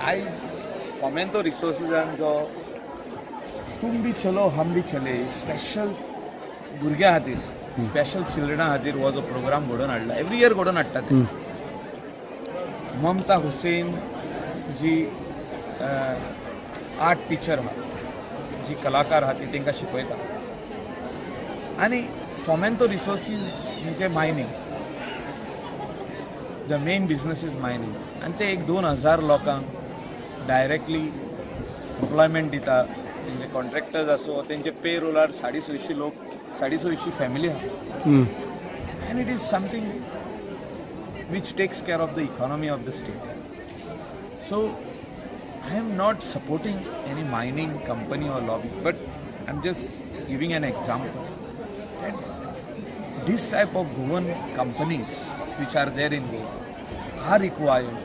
आयज फॉमेंतो रिसोर्सिसान जो तुम भी चलो हम भी चले स्पेशल भुरग्यां खातीर स्पेशल चिल्ड्रना खातीर हो जो प्रोग्राम घडोवन हाडला एवरी इयर घडोवन हाडटा ते ममता हुसेन जी आर्ट टीचर आहा जी कलाकार आहा ती तांकां शिकयता आनी फॉमेंतो रिसोर्सीस म्हणजे mining the main business is mining आनी ते एक 2000 लोकांक डायरेक्टली एम्प्लॉयमेंट दिता तेंचे कॉन्ट्रॅक्टर्स आसो तेंचे पे रोलार 650 लोक 650 फॅमिली आहा end it is something which takes care of the economy of the state. So I am not supporting any mining company or lobby, but I'm just giving an example that this type of Goan companies which are there in Goa are required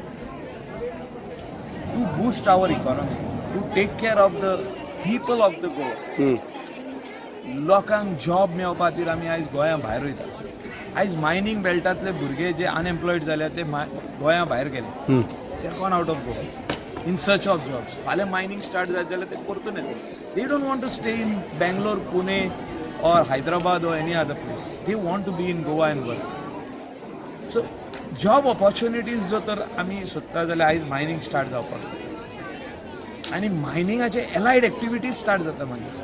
to boost our economy, to take care of the people of the Goa. लोकांक job मेळपा खातीर आमी आयज गोंया भायर वयता आयज mining बेल्टांतले भुरगे जे अनएम्प्लॉयड जाले ते गोंया भायर गेले they are gone out of Goa in search of jobs फाल्यां मायनींग स्टार्ट जात जाल्यार ते परतून येता they don't want to stay in Bangalore Pune और हैदराबाद और any other place they want to be in Goa and work so job opportunities जो तर आमी सोदता जाल्यार आयज मायनींग स्टार्ट जावपाक आनी मायनिंगाचे एलायड एक्टिविटीज स्टार्ट जाता मागीर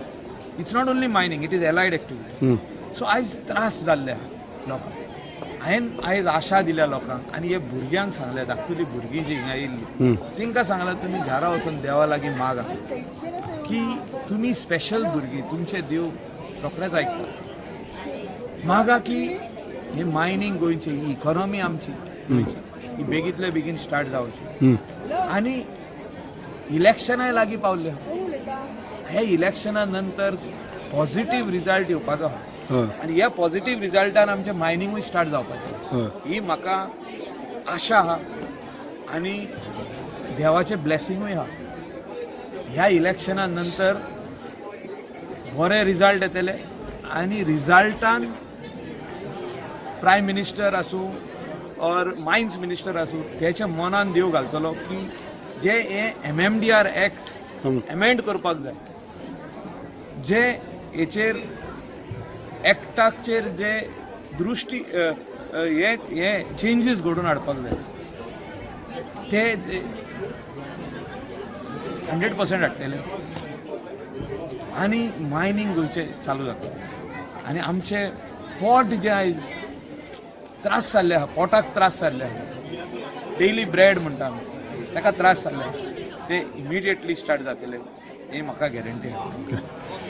it's not only mining it is allied activities so आयज त्रास जाल्ले आहा लोकांक हांवें आयज आशा दिल्या लोकांक आनी हे भुरग्यांक सांगले धाकटुली भुरगीं जी हिंगा येयल्ली तांकां सांगलां तुमी घरा वचून देवा लागीं मागा की तुमी स्पेशल भुरगीं तुमचे देव रोखडेच आयकता मागा की हे मायनींग गोंयची ही इकॉनॉमी आमची ही बेगींतले बेगीन स्टार्ट जावची आनी इलेक्शनाय लागीं पावल्ले हे इलेक्शना नंतर पॉझिटिव्ह रिजल्ट येवपाचो आहा आनी ह्या पॉझिटिव्ह रिजल्टान आमचें मायनिंगूय स्टार्ट जावपाचें ही म्हाका आशा आहा आनी देवाचें ब्लेसिंगूय आहा ह्या इलेक्शना नंतर बरे रिजल्ट येतले आनी रिजल्टान प्रायम मिनिस्टर आसूं और मायन्स मिनिस्टर आसूं तेच्या मनान देव घालतलो की जे हे MMDR एक्ट एमेंड करपाक जाय जे हेचेर एक्टाचेर जे दृश्टी हे चेंजीस घडोवन हाडपाक जाय ते 100% हाडटले आनी मायनींग गोंयचें चालू जाता आनी आमचे पोट जे आयज त्रास जाल्ले आहा पोटाक त्रास जाल्ले आहा डेली ब्रेड म्हणटा आमी ताका त्रास जाल्ले ते इमिडिएटली स्टार्ट जातले हे म्हाका गॅरंटी आहा